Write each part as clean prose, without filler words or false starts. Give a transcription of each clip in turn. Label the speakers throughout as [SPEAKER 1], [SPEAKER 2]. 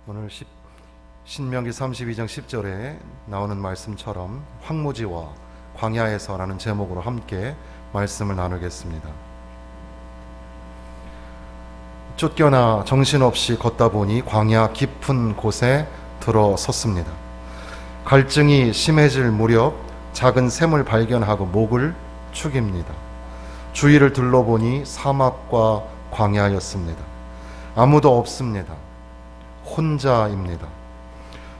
[SPEAKER 1] 오늘 신명기 32장 10절에 나오는 말씀처럼 황무지와 광야에서라는 제목으로 함께 말씀을 나누겠습니다. 쫓겨나 정신없이 걷다 보니 광야 깊은 곳에 들어섰습니다. 갈증이 심해질 무렵 작은 샘을 발견하고 목을 축입니다. 주위를 둘러보니 사막과 광야였습니다. 아무도 없습니다. 혼자입니다.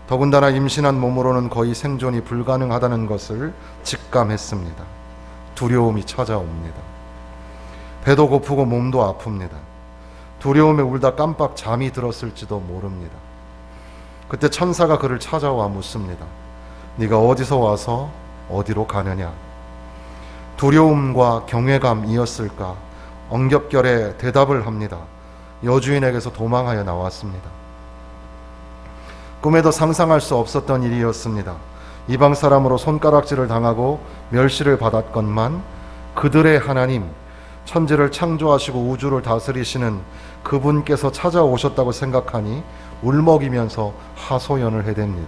[SPEAKER 1] 더군다나 임신한 몸으로는 거의 생존이 불가능하다는 것을 직감했습니다. 두려움이 찾아옵니다. 배도 고프고 몸도 아픕니다. 두려움에 울다 깜빡 잠이 들었을지도 모릅니다. 그때 천사가 그를 찾아와 묻습니다. 네가 어디서 와서 어디로 가느냐? 두려움과 경외감이었을까? 엉겹결에 대답을 합니다. 여주인에게서 도망하여 나왔습니다. 꿈에도 상상할 수 없었던 일이었습니다. 이방 사람으로 손가락질을 당하고 멸시를 받았건만 그들의 하나님, 천지를 창조하시고 우주를 다스리시는 그분께서 찾아오셨다고 생각하니 울먹이면서 하소연을 해댑니다.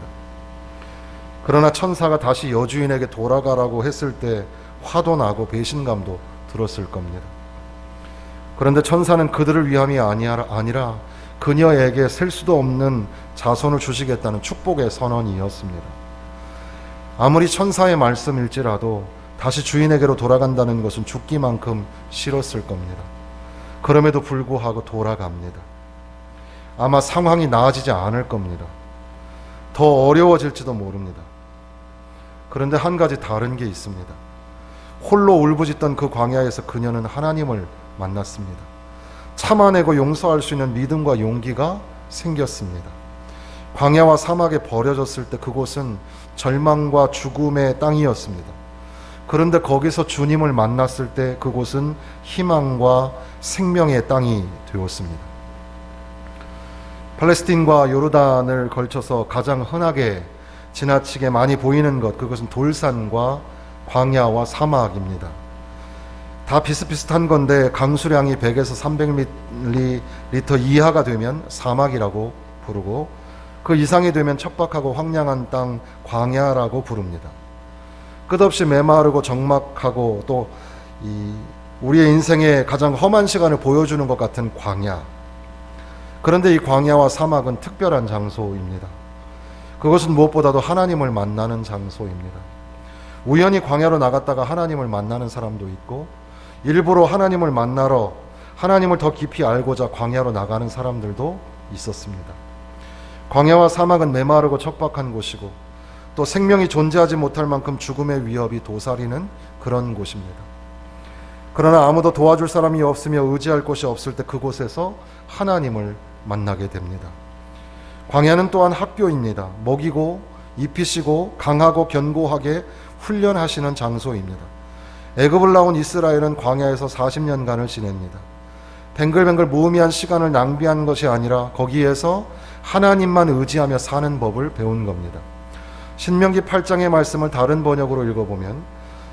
[SPEAKER 1] 그러나 천사가 다시 여주인에게 돌아가라고 했을 때 화도 나고 배신감도 들었을 겁니다. 그런데 천사는 그들을 위함이 아니라 그녀에게 셀 수도 없는 자손을 주시겠다는 축복의 선언이었습니다. 아무리 천사의 말씀일지라도 다시 주인에게로 돌아간다는 것은 죽기만큼 싫었을 겁니다. 그럼에도 불구하고 돌아갑니다. 아마 상황이 나아지지 않을 겁니다. 더 어려워질지도 모릅니다. 그런데 한 가지 다른 게 있습니다. 홀로 울부짖던 그 광야에서 그녀는 하나님을 만났습니다. 참아내고 용서할 수 있는 믿음과 용기가 생겼습니다. 광야와 사막에 버려졌을 때 그곳은 절망과 죽음의 땅이었습니다. 그런데 거기서 주님을 만났을 때 그곳은 희망과 생명의 땅이 되었습니다. 팔레스틴과 요르단을 걸쳐서 가장 흔하게 지나치게 많이 보이는 것, 그것은 돌산과 광야와 사막입니다. 다 비슷비슷한 건데 강수량이 100에서 300ml 이하가 되면 사막이라고 부르고 그 이상이 되면 척박하고 황량한 땅 광야라고 부릅니다. 끝없이 메마르고 적막하고 또 우리의 인생의 가장 험한 시간을 보여주는 것 같은 광야. 그런데 이 광야와 사막은 특별한 장소입니다. 그것은 무엇보다도 하나님을 만나는 장소입니다. 우연히 광야로 나갔다가 하나님을 만나는 사람도 있고 일부러 하나님을 만나러 하나님을 더 깊이 알고자 광야로 나가는 사람들도 있었습니다. 광야와 사막은 메마르고 척박한 곳이고 또 생명이 존재하지 못할 만큼 죽음의 위협이 도사리는 그런 곳입니다. 그러나 아무도 도와줄 사람이 없으며 의지할 곳이 없을 때 그곳에서 하나님을 만나게 됩니다. 광야는 또한 학교입니다. 먹이고 입히시고 강하고 견고하게 훈련하시는 장소입니다. 애굽을 나온 이스라엘은 광야에서 40년간을 지냅니다. 뱅글뱅글 무의미한 시간을 낭비한 것이 아니라 거기에서 하나님만 의지하며 사는 법을 배운 겁니다. 신명기 8장의 말씀을 다른 번역으로 읽어보면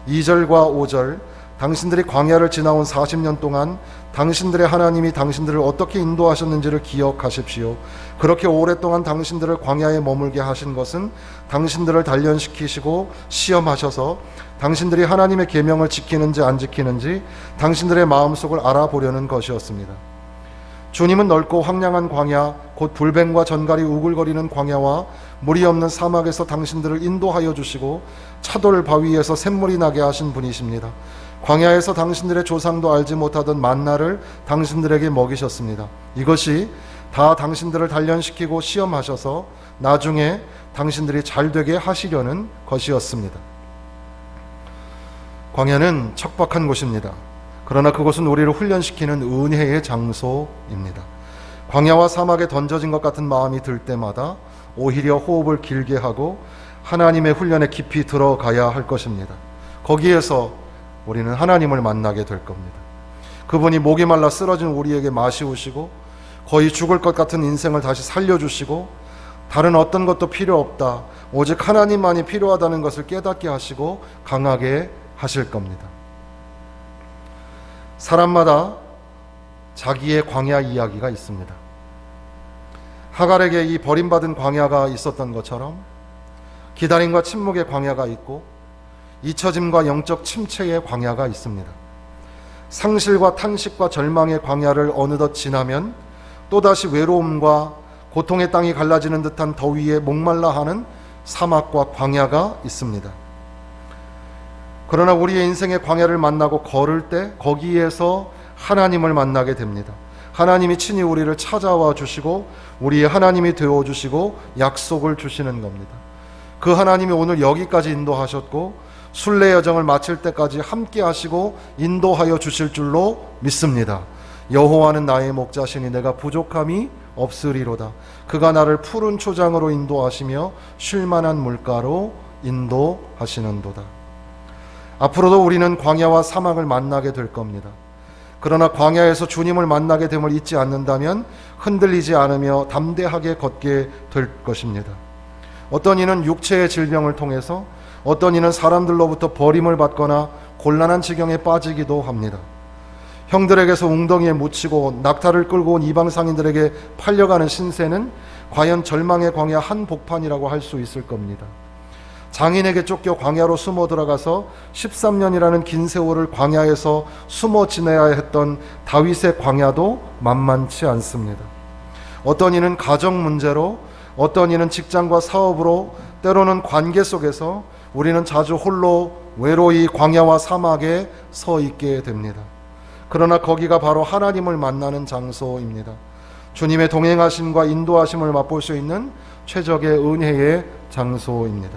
[SPEAKER 1] 2절과 5절, 당신들이 광야를 지나온 40년 동안 당신들의 하나님이 당신들을 어떻게 인도하셨는지를 기억하십시오. 그렇게 오랫동안 당신들을 광야에 머물게 하신 것은 당신들을 단련시키시고 시험하셔서 당신들이 하나님의 계명을 지키는지 안 지키는지 당신들의 마음속을 알아보려는 것이었습니다. 주님은 넓고 황량한 광야, 곧 불뱀과 전갈이 우글거리는 광야와 물이 없는 사막에서 당신들을 인도하여 주시고 차돌 바위에서 샘물이 나게 하신 분이십니다. 광야에서 당신들의 조상도 알지 못하던 만나를 당신들에게 먹이셨습니다. 이것이 다 당신들을 단련시키고 시험하셔서 나중에 당신들이 잘되게 하시려는 것이었습니다. 광야는 척박한 곳입니다. 그러나 그것은 우리를 훈련시키는 은혜의 장소입니다. 광야와 사막에 던져진 것 같은 마음이 들 때마다 오히려 호흡을 길게 하고 하나님의 훈련에 깊이 들어가야 할 것입니다. 거기에서 우리는 하나님을 만나게 될 겁니다. 그분이 목이 말라 쓰러진 우리에게 마시우시고 거의 죽을 것 같은 인생을 다시 살려주시고 다른 어떤 것도 필요 없다, 오직 하나님만이 필요하다는 것을 깨닫게 하시고 강하게 하실 겁니다. 사람마다 자기의 광야 이야기가 있습니다. 하갈에게 이 버림받은 광야가 있었던 것처럼 기다림과 침묵의 광야가 있고 잊혀짐과 영적 침체의 광야가 있습니다. 상실과 탄식과 절망의 광야를 어느덧 지나면 또다시 외로움과 고통의 땅이 갈라지는 듯한 더위에 목말라 하는 사막과 광야가 있습니다. 그러나 우리의 인생의 광야를 만나고 걸을 때 거기에서 하나님을 만나게 됩니다. 하나님이 친히 우리를 찾아와 주시고 우리의 하나님이 되어 주시고 약속을 주시는 겁니다. 그 하나님이 오늘 여기까지 인도하셨고 순례 여정을 마칠 때까지 함께 하시고 인도하여 주실 줄로 믿습니다. 여호와는 나의 목자시니 내가 부족함이 없으리로다. 그가 나를 푸른 초장으로 인도하시며 쉴만한 물가로 인도하시는도다. 앞으로도 우리는 광야와 사막을 만나게 될 겁니다. 그러나 광야에서 주님을 만나게 됨을 잊지 않는다면 흔들리지 않으며 담대하게 걷게 될 것입니다. 어떤 이는 육체의 질병을 통해서, 어떤 이는 사람들로부터 버림을 받거나 곤란한 지경에 빠지기도 합니다. 형들에게서 웅덩이에 묻히고 낙타를 끌고 온 이방 상인들에게 팔려가는 신세는 과연 절망의 광야 한복판이라고 할 수 있을 겁니다. 장인에게 쫓겨 광야로 숨어 들어가서 13년이라는 긴 세월을 광야에서 숨어 지내야 했던 다윗의 광야도 만만치 않습니다. 어떤 이는 가정 문제로, 어떤 이는 직장과 사업으로, 때로는 관계 속에서 우리는 자주 홀로 외로이 광야와 사막에 서 있게 됩니다. 그러나 거기가 바로 하나님을 만나는 장소입니다. 주님의 동행하심과 인도하심을 맛볼 수 있는 최적의 은혜의 장소입니다.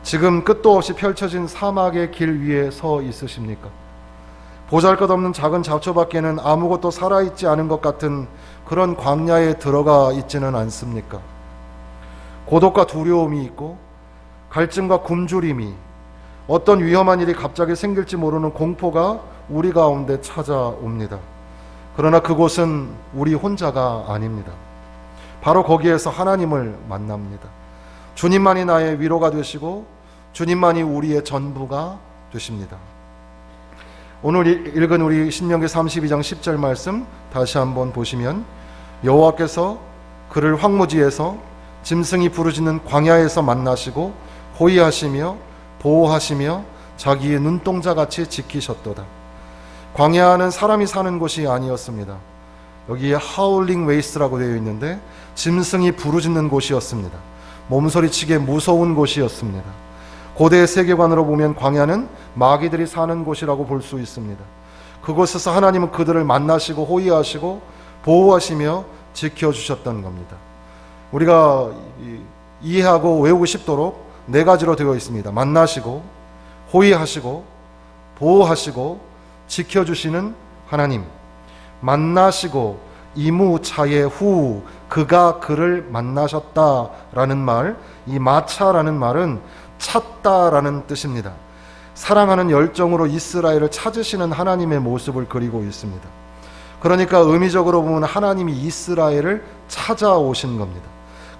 [SPEAKER 1] 지금 끝도 없이 펼쳐진 사막의 길 위에 서 있으십니까? 보잘것없는 작은 잡초밖에는 아무것도 살아있지 않은 것 같은 그런 광야에 들어가 있지는 않습니까? 고독과 두려움이 있고 갈증과 굶주림이, 어떤 위험한 일이 갑자기 생길지 모르는 공포가 우리 가운데 찾아옵니다. 그러나 그곳은 우리 혼자가 아닙니다. 바로 거기에서 하나님을 만납니다. 주님만이 나의 위로가 되시고 주님만이 우리의 전부가 되십니다. 오늘 읽은 우리 신명기 32장 10절 말씀 다시 한번 보시면, 여호와께서 그를 황무지에서 짐승이 부르짖는 광야에서 만나시고 호위하시며 보호하시며 자기의 눈동자같이 지키셨도다. 광야는 사람이 사는 곳이 아니었습니다. 여기에 하울링 웨이스라고 되어 있는데 짐승이 부르짖는 곳이었습니다. 몸소리치게 무서운 곳이었습니다. 고대의 세계관으로 보면 광야는 마귀들이 사는 곳이라고 볼 수 있습니다. 그곳에서 하나님은 그들을 만나시고 호위하시고 보호하시며 지켜주셨던 겁니다. 우리가 이해하고 외우고 싶도록 네 가지로 되어 있습니다. 만나시고 호위하시고 보호하시고 지켜주시는 하나님. 만나시고 이무차의 후 그가 그를 만나셨다라는 말, 이 마차라는 말은 찾다라는 뜻입니다. 사랑하는 열정으로 이스라엘을 찾으시는 하나님의 모습을 그리고 있습니다. 그러니까 의미적으로 보면 하나님이 이스라엘을 찾아오신 겁니다.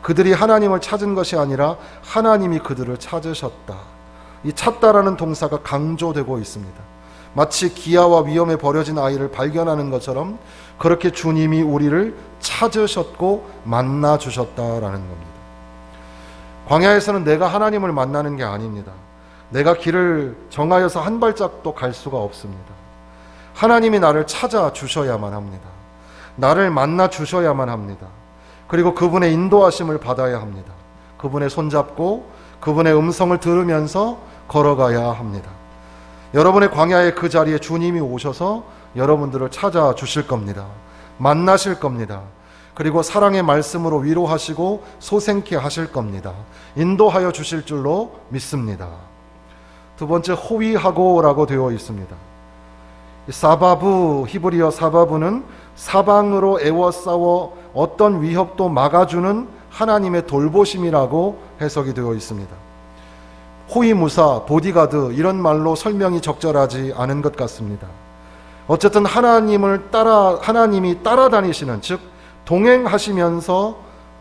[SPEAKER 1] 그들이 하나님을 찾은 것이 아니라 하나님이 그들을 찾으셨다. 이 찾다라는 동사가 강조되고 있습니다. 마치 기아와 위험에 버려진 아이를 발견하는 것처럼 그렇게 주님이 우리를 찾으셨고 만나 주셨다라는 겁니다. 광야에서는 내가 하나님을 만나는 게 아닙니다. 내가 길을 정하여서 한 발짝도 갈 수가 없습니다. 하나님이 나를 찾아 주셔야만 합니다. 나를 만나 주셔야만 합니다. 그리고 그분의 인도하심을 받아야 합니다. 그분의 손잡고 그분의 음성을 들으면서 걸어가야 합니다. 여러분의 광야의 그 자리에 주님이 오셔서 여러분들을 찾아 주실 겁니다. 만나실 겁니다. 그리고 사랑의 말씀으로 위로하시고 소생케 하실 겁니다. 인도하여 주실 줄로 믿습니다. 두 번째, 호위하고라고 되어 있습니다. 사바부, 히브리어 사바부는 사방으로 애워싸워 어떤 위협도 막아주는 하나님의 돌보심이라고 해석이 되어 있습니다. 호위무사, 보디가드 이런 말로 설명이 적절하지 않은 것 같습니다. 어쨌든 하나님이 따라다니시는, 즉 동행하시면서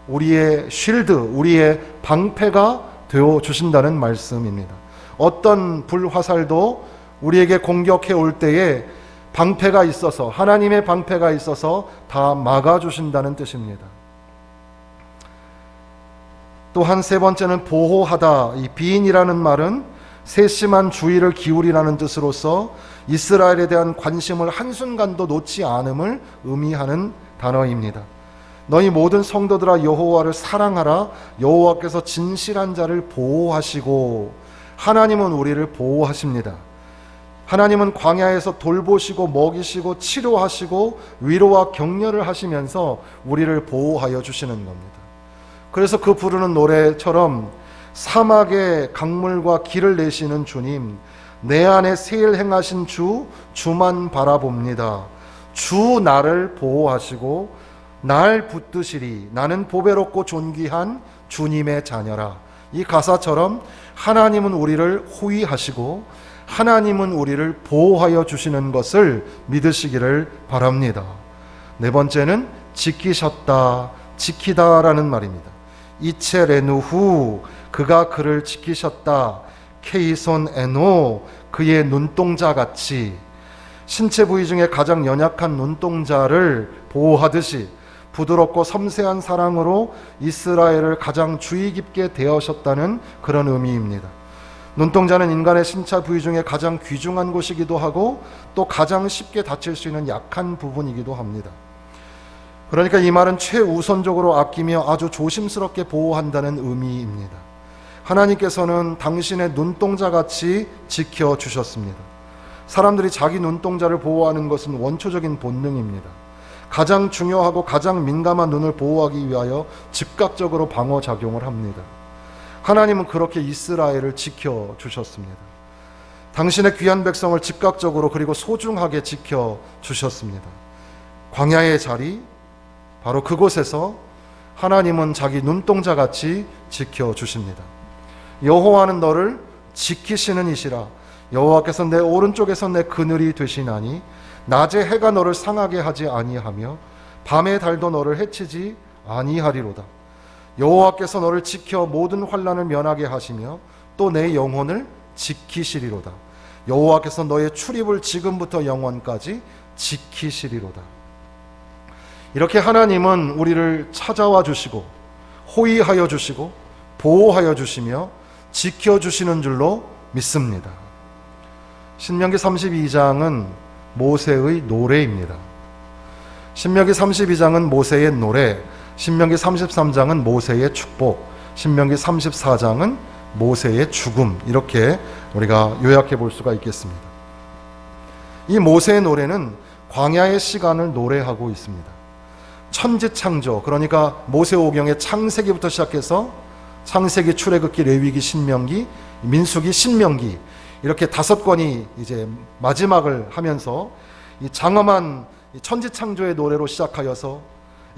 [SPEAKER 1] 우리의 쉴드, 우리의 방패가 되어 주신다는 말씀입니다. 어떤 불화살도 우리에게 공격해 올 때에 방패가 있어서, 하나님의 방패가 있어서 다 막아주신다는 뜻입니다. 또한 세 번째는 보호하다. 이 비인이라는 말은 세심한 주의를 기울이라는 뜻으로서 이스라엘에 대한 관심을 한순간도 놓지 않음을 의미하는 단어입니다. 너희 모든 성도들아 여호와를 사랑하라. 여호와께서 진실한 자를 보호하시고, 하나님은 우리를 보호하십니다. 하나님은 광야에서 돌보시고 먹이시고 치료하시고 위로와 격려를 하시면서 우리를 보호하여 주시는 겁니다. 그래서 그 부르는 노래처럼 사막에 강물과 길을 내시는 주님, 내 안에 세일 행하신 주, 주만 바라봅니다. 주 나를 보호하시고 날 붙드시리. 나는 보배롭고 존귀한 주님의 자녀라. 이 가사처럼 하나님은 우리를 호위하시고 하나님은 우리를 보호하여 주시는 것을 믿으시기를 바랍니다. 네 번째는 지키셨다, 지키다라는 말입니다. 이체레누후, 그가 그를 지키셨다. 케이손 에노, 그의 눈동자같이. 신체 부위 중에 가장 연약한 눈동자를 보호하듯이 부드럽고 섬세한 사랑으로 이스라엘을 가장 주의 깊게 대하셨다는 그런 의미입니다. 눈동자는 인간의 신체 부위 중에 가장 귀중한 곳이기도 하고 또 가장 쉽게 다칠 수 있는 약한 부분이기도 합니다. 그러니까 이 말은 최우선적으로 아끼며 아주 조심스럽게 보호한다는 의미입니다. 하나님께서는 당신의 눈동자같이 지켜주셨습니다. 사람들이 자기 눈동자를 보호하는 것은 원초적인 본능입니다. 가장 중요하고 가장 민감한 눈을 보호하기 위하여 즉각적으로 방어작용을 합니다. 하나님은 그렇게 이스라엘을 지켜주셨습니다. 당신의 귀한 백성을 즉각적으로 그리고 소중하게 지켜주셨습니다. 광야의 자리, 바로 그곳에서 하나님은 자기 눈동자같이 지켜주십니다. 여호와는 너를 지키시는 이시라. 여호와께서 내 오른쪽에서 내 그늘이 되시나니 낮에 해가 너를 상하게 하지 아니하며 밤의 달도 너를 해치지 아니하리로다. 여호와께서 너를 지켜 모든 환난을 면하게 하시며 또 내 영혼을 지키시리로다. 여호와께서 너의 출입을 지금부터 영원까지 지키시리로다. 이렇게 하나님은 우리를 찾아와 주시고 호위하여 주시고 보호하여 주시며 지켜주시는 줄로 믿습니다. 신명기 32장은 모세의 노래입니다. 신명기 32장은 모세의 노래, 신명기 33장은 모세의 축복, 신명기 34장은 모세의 죽음, 이렇게 우리가 요약해 볼 수가 있겠습니다. 이 모세의 노래는 광야의 시간을 노래하고 있습니다. 천지창조, 그러니까 모세오경의 창세기부터 시작해서 창세기, 출애굽기, 레위기, 신명기, 민수기, 신명기, 이렇게 5권이 이제 마지막을 하면서 이 장엄한 천지창조의 노래로 시작하여서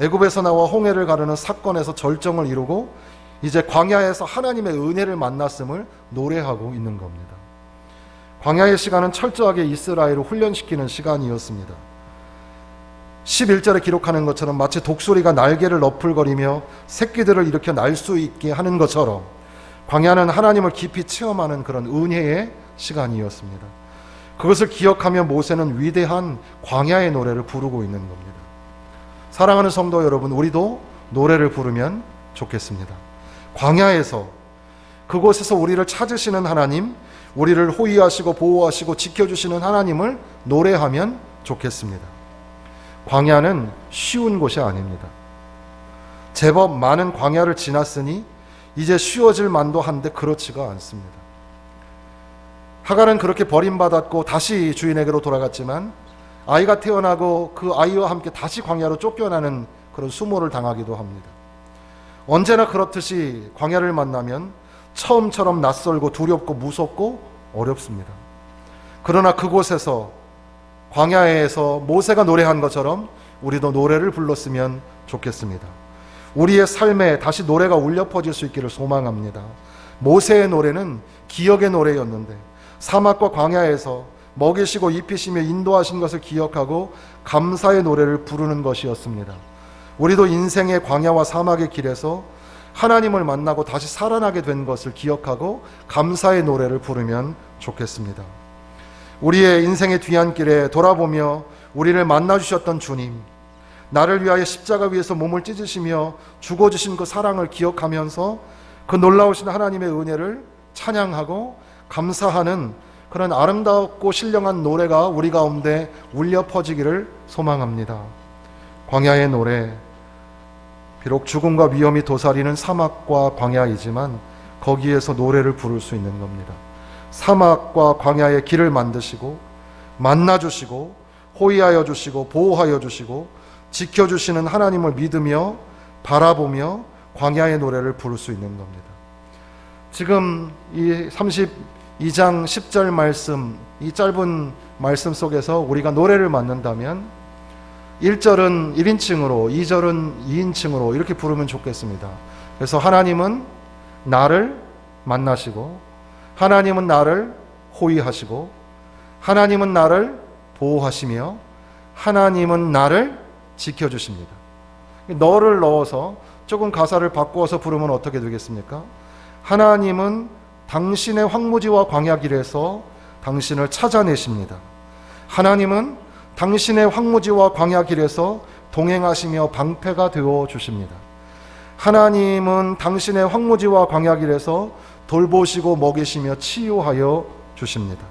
[SPEAKER 1] 애굽에서 나와 홍해를 가르는 사건에서 절정을 이루고 이제 광야에서 하나님의 은혜를 만났음을 노래하고 있는 겁니다. 광야의 시간은 철저하게 이스라엘을 훈련시키는 시간이었습니다. 11절에 기록하는 것처럼 마치 독수리가 날개를 너풀거리며 새끼들을 일으켜 날 수 있게 하는 것처럼 광야는 하나님을 깊이 체험하는 그런 은혜의 시간이었습니다. 그것을 기억하며 모세는 위대한 광야의 노래를 부르고 있는 겁니다. 사랑하는 성도 여러분, 우리도 노래를 부르면 좋겠습니다. 광야에서, 그곳에서 우리를 찾으시는 하나님, 우리를 호위하시고 보호하시고 지켜주시는 하나님을 노래하면 좋겠습니다. 광야는 쉬운 곳이 아닙니다. 제법 많은 광야를 지났으니 이제 쉬워질 만도 한데 그렇지가 않습니다. 하갈은 그렇게 버림받았고 다시 주인에게로 돌아갔지만 아이가 태어나고 그 아이와 함께 다시 광야로 쫓겨나는 그런 수모를 당하기도 합니다. 언제나 그렇듯이 광야를 만나면 처음처럼 낯설고 두렵고 무섭고 어렵습니다. 그러나 그곳에서, 광야에서 모세가 노래한 것처럼 우리도 노래를 불렀으면 좋겠습니다. 우리의 삶에 다시 노래가 울려 퍼질 수 있기를 소망합니다. 모세의 노래는 기억의 노래였는데 사막과 광야에서 먹이시고 입히시며 인도하신 것을 기억하고 감사의 노래를 부르는 것이었습니다. 우리도 인생의 광야와 사막의 길에서 하나님을 만나고 다시 살아나게 된 것을 기억하고 감사의 노래를 부르면 좋겠습니다. 우리의 인생의 뒤안길에 돌아보며 우리를 만나주셨던 주님, 나를 위하여 십자가 위에서 몸을 찢으시며 죽어주신 그 사랑을 기억하면서 그 놀라우신 하나님의 은혜를 찬양하고 감사하는 그런 아름답고 신령한 노래가 우리 가운데 울려 퍼지기를 소망합니다. 광야의 노래, 비록 죽음과 위험이 도사리는 사막과 광야이지만 거기에서 노래를 부를 수 있는 겁니다. 사막과 광야의 길을 만드시고 만나주시고 호위하여 주시고 보호하여 주시고 지켜주시는 하나님을 믿으며 바라보며 광야의 노래를 부를 수 있는 겁니다. 지금 이 32장 10절 말씀, 이 짧은 말씀 속에서 우리가 노래를 맡는다면 1절은 1인칭으로 2절은 2인칭으로 이렇게 부르면 좋겠습니다. 그래서 하나님은 나를 만나시고 하나님은 나를 호위하시고 하나님은 나를 보호하시며 하나님은 나를 지켜주십니다. 너를 넣어서 조금 가사를 바꾸어서 부르면 어떻게 되겠습니까? 하나님은 당신의 황무지와 광야 길에서 당신을 찾아내십니다. 하나님은 당신의 황무지와 광야 길에서 동행하시며 방패가 되어 주십니다. 하나님은 당신의 황무지와 광야 길에서 돌보시고 먹이시며 치유하여 주십니다.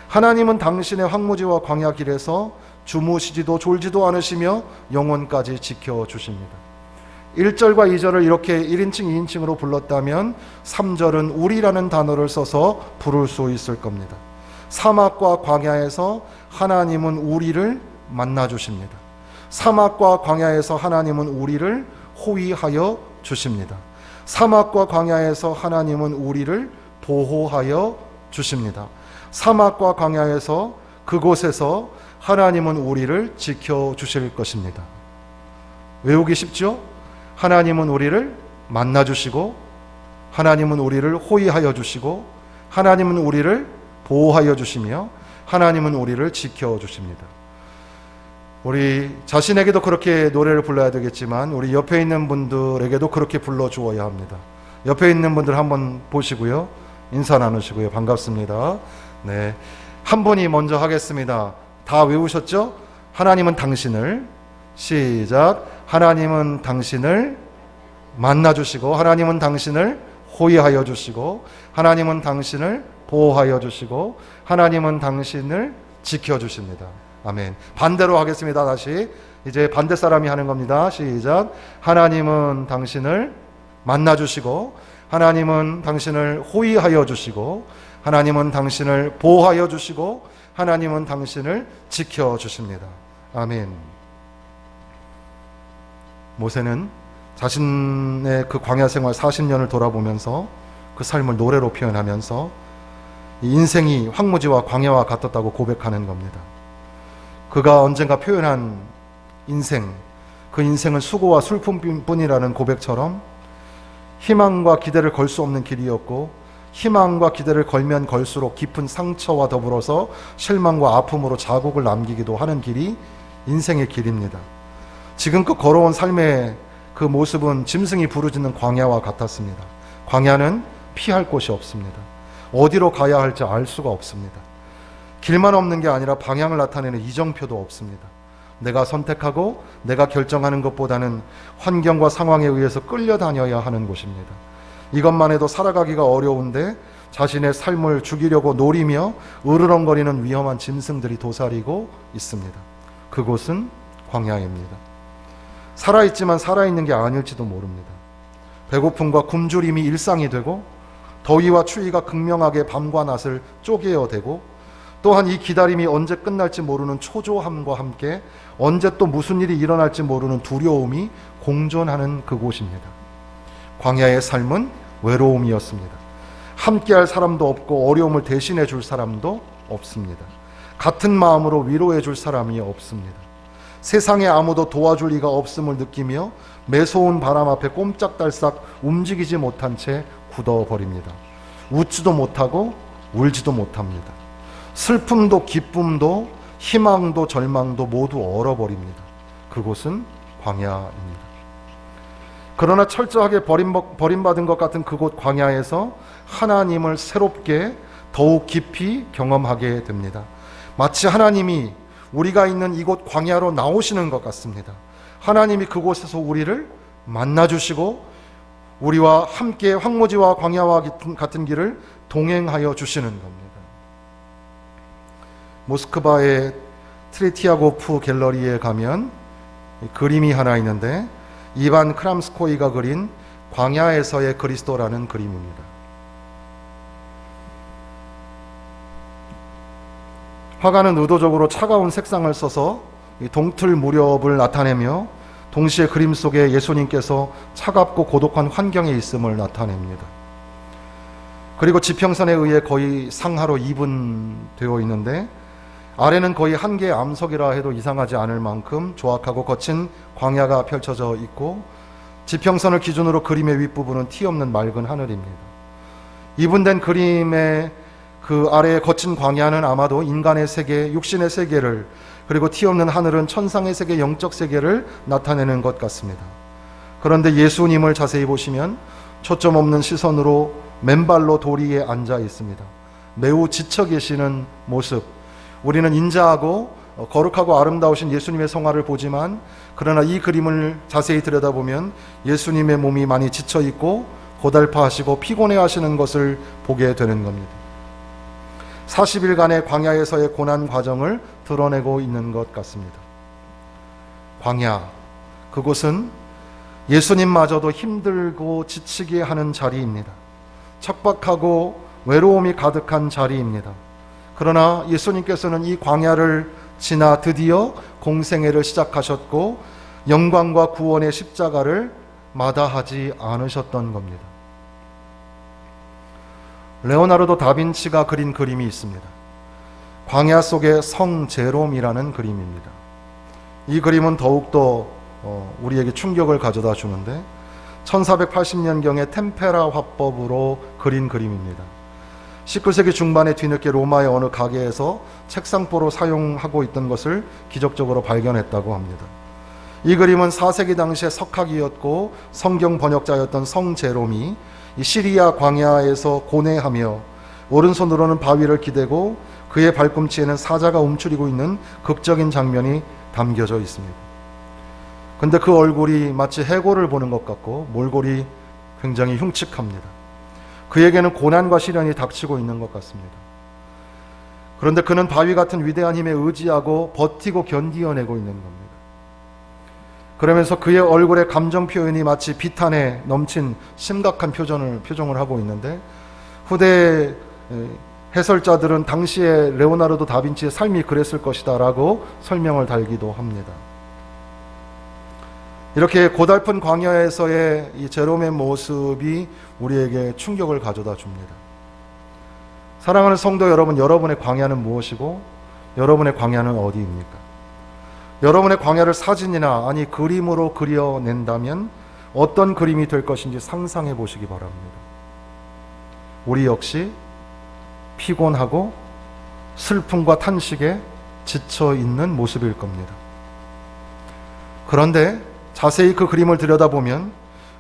[SPEAKER 1] 하나님은 당신의 황무지와 광야 길에서 주무시지도 졸지도 않으시며 영혼까지 지켜주십니다. 1절과 2절을 이렇게 1인칭, 2인칭으로 불렀다면 3절은 우리라는 단어를 써서 부를 수 있을 겁니다. 사막과 광야에서 하나님은 우리를 만나주십니다. 사막과 광야에서 하나님은 우리를 호위하여 주십니다. 사막과 광야에서 하나님은 우리를 보호하여 주십니다. 사막과 광야에서 그곳에서 하나님은 우리를 지켜주실 것입니다. 외우기 쉽죠? 하나님은 우리를 만나주시고 하나님은 우리를 호위하여 주시고 하나님은 우리를 보호하여 주시며 하나님은 우리를 지켜주십니다. 우리 자신에게도 그렇게 노래를 불러야 되겠지만 우리 옆에 있는 분들에게도 그렇게 불러주어야 합니다. 옆에 있는 분들 한번 보시고요. 인사 나누시고요. 반갑습니다. 네, 한 분이 먼저 하겠습니다. 다 외우셨죠? 하나님은 당신을, 시작. 하나님은 당신을 만나주시고 하나님은 당신을 호위하여 주시고 하나님은 당신을 보호하여 주시고 하나님은 당신을 지켜주십니다. 아멘. 반대로 하겠습니다. 다시 이제 반대 사람이 하는 겁니다. 시작. 하나님은 당신을 만나주시고 하나님은 당신을 호위하여 주시고 하나님은 당신을 보호하여 주시고 하나님은 당신을 지켜주십니다. 아멘. 모세는 자신의 그 광야 생활 40년을 돌아보면서 그 삶을 노래로 표현하면서 이 인생이 황무지와 광야와 같았다고 고백하는 겁니다. 그가 언젠가 표현한 인생, 그 인생은 수고와 슬픔뿐이라는 고백처럼 희망과 기대를 걸 수 없는 길이었고 희망과 기대를 걸면 걸수록 깊은 상처와 더불어서 실망과 아픔으로 자국을 남기기도 하는 길이 인생의 길입니다. 지금껏 걸어온 삶의 그 모습은 짐승이 부르짖는 광야와 같았습니다. 광야는 피할 곳이 없습니다. 어디로 가야 할지 알 수가 없습니다. 길만 없는 게 아니라 방향을 나타내는 이정표도 없습니다. 내가 선택하고 내가 결정하는 것보다는 환경과 상황에 의해서 끌려다녀야 하는 곳입니다. 이것만 해도 살아가기가 어려운데 자신의 삶을 죽이려고 노리며 으르렁거리는 위험한 짐승들이 도사리고 있습니다. 그곳은 광야입니다. 살아있지만 살아있는 게 아닐지도 모릅니다. 배고픔과 굶주림이 일상이 되고 더위와 추위가 극명하게 밤과 낮을 쪼개어대고 또한 이 기다림이 언제 끝날지 모르는 초조함과 함께 언제 또 무슨 일이 일어날지 모르는 두려움이 공존하는 그곳입니다. 광야의 삶은 외로움이었습니다. 함께할 사람도 없고 어려움을 대신해 줄 사람도 없습니다. 같은 마음으로 위로해 줄 사람이 없습니다. 세상에 아무도 도와줄 리가 없음을 느끼며 매서운 바람 앞에 꼼짝달싹 움직이지 못한 채 굳어버립니다. 웃지도 못하고 울지도 못합니다. 슬픔도 기쁨도 희망도 절망도 모두 얼어버립니다. 그곳은 광야입니다. 그러나 철저하게 버림받은 것 같은 그곳 광야에서 하나님을 새롭게 더욱 깊이 경험하게 됩니다. 마치 하나님이 우리가 있는 이곳 광야로 나오시는 것 같습니다. 하나님이 그곳에서 우리를 만나주시고 우리와 함께 황무지와 광야와 같은 길을 동행하여 주시는 겁니다. 모스크바의 트레티아고프 갤러리에 가면 그림이 하나 있는데 이반 크람스코이가 그린 광야에서의 그리스도라는 그림입니다. 화가는 의도적으로 차가운 색상을 써서 동틀 무렵을 나타내며 동시에 그림 속에 예수님께서 차갑고 고독한 환경에 있음을 나타냅니다. 그리고 지평선에 의해 거의 상하로 이분되어 있는데 아래는 거의 한 개의 암석이라 해도 이상하지 않을 만큼 조악하고 거친 광야가 펼쳐져 있고 지평선을 기준으로 그림의 윗부분은 티 없는 맑은 하늘입니다. 이분된 그림의 그 아래의 거친 광야는 아마도 인간의 세계, 육신의 세계를, 그리고 티 없는 하늘은 천상의 세계, 영적 세계를 나타내는 것 같습니다. 그런데 예수님을 자세히 보시면 초점 없는 시선으로 맨발로 도리에 앉아 있습니다. 매우 지쳐 계시는 모습. 우리는 인자하고 거룩하고 아름다우신 예수님의 성화를 보지만 그러나 이 그림을 자세히 들여다보면 예수님의 몸이 많이 지쳐 있고 고달파하시고 피곤해 하시는 것을 보게 되는 겁니다. 40일간의 광야에서의 고난 과정을 드러내고 있는 것 같습니다. 광야, 그곳은 예수님마저도 힘들고 지치게 하는 자리입니다. 척박하고 외로움이 가득한 자리입니다. 그러나 예수님께서는 이 광야를 지나 드디어 공생애를 시작하셨고 영광과 구원의 십자가를 마다하지 않으셨던 겁니다. 레오나르도 다빈치가 그린 그림이 있습니다. 광야 속의 성 제롬이라는 그림입니다. 이 그림은 더욱더 우리에게 충격을 가져다 주는데 1480년경에 템페라 화법으로 그린 그림입니다. 19세기 중반에 뒤늦게 로마의 어느 가게에서 책상보로 사용하고 있던 것을 기적적으로 발견했다고 합니다. 이 그림은 4세기 당시의 석학이었고 성경 번역자였던 성 제롬이 이 시리아 광야에서 고뇌하며 오른손으로는 바위를 기대고 그의 발꿈치에는 사자가 움츠리고 있는 극적인 장면이 담겨져 있습니다. 근데 그 얼굴이 마치 해골을 보는 것 같고 몰골이 굉장히 흉측합니다. 그에게는 고난과 시련이 닥치고 있는 것 같습니다. 그런데 그는 바위 같은 위대한 힘에 의지하고 버티고 견디어내고 있는 겁니다. 그러면서 그의 얼굴의 감정 표현이 마치 비탄에 넘친 심각한 표정을 하고 있는데 후대 해설자들은 당시에 레오나르도 다빈치의 삶이 그랬을 것이다 라고 설명을 달기도 합니다. 이렇게 고달픈 광야에서의 이 제롬의 모습이 우리에게 충격을 가져다 줍니다. 사랑하는 성도 여러분, 여러분의 광야는 무엇이고 여러분의 광야는 어디입니까? 여러분의 광야를 사진이나 아니 그림으로 그려낸다면 어떤 그림이 될 것인지 상상해 보시기 바랍니다. 우리 역시 피곤하고 슬픔과 탄식에 지쳐 있는 모습일 겁니다. 그런데 자세히 그 그림을 들여다보면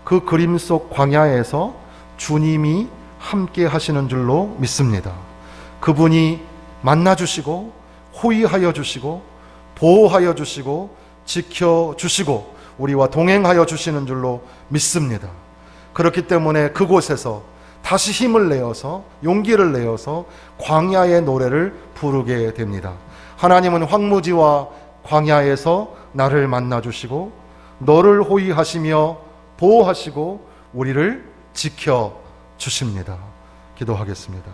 [SPEAKER 1] 그 그림 속 광야에서 주님이 함께 하시는 줄로 믿습니다. 그분이 만나주시고 호위하여 주시고 보호하여 주시고 지켜주시고 우리와 동행하여 주시는 줄로 믿습니다. 그렇기 때문에 그곳에서 다시 힘을 내어서 용기를 내어서 광야의 노래를 부르게 됩니다. 하나님은 황무지와 광야에서 나를 만나주시고 너를 호위하시며 보호하시고 우리를 지켜주십니다. 기도하겠습니다.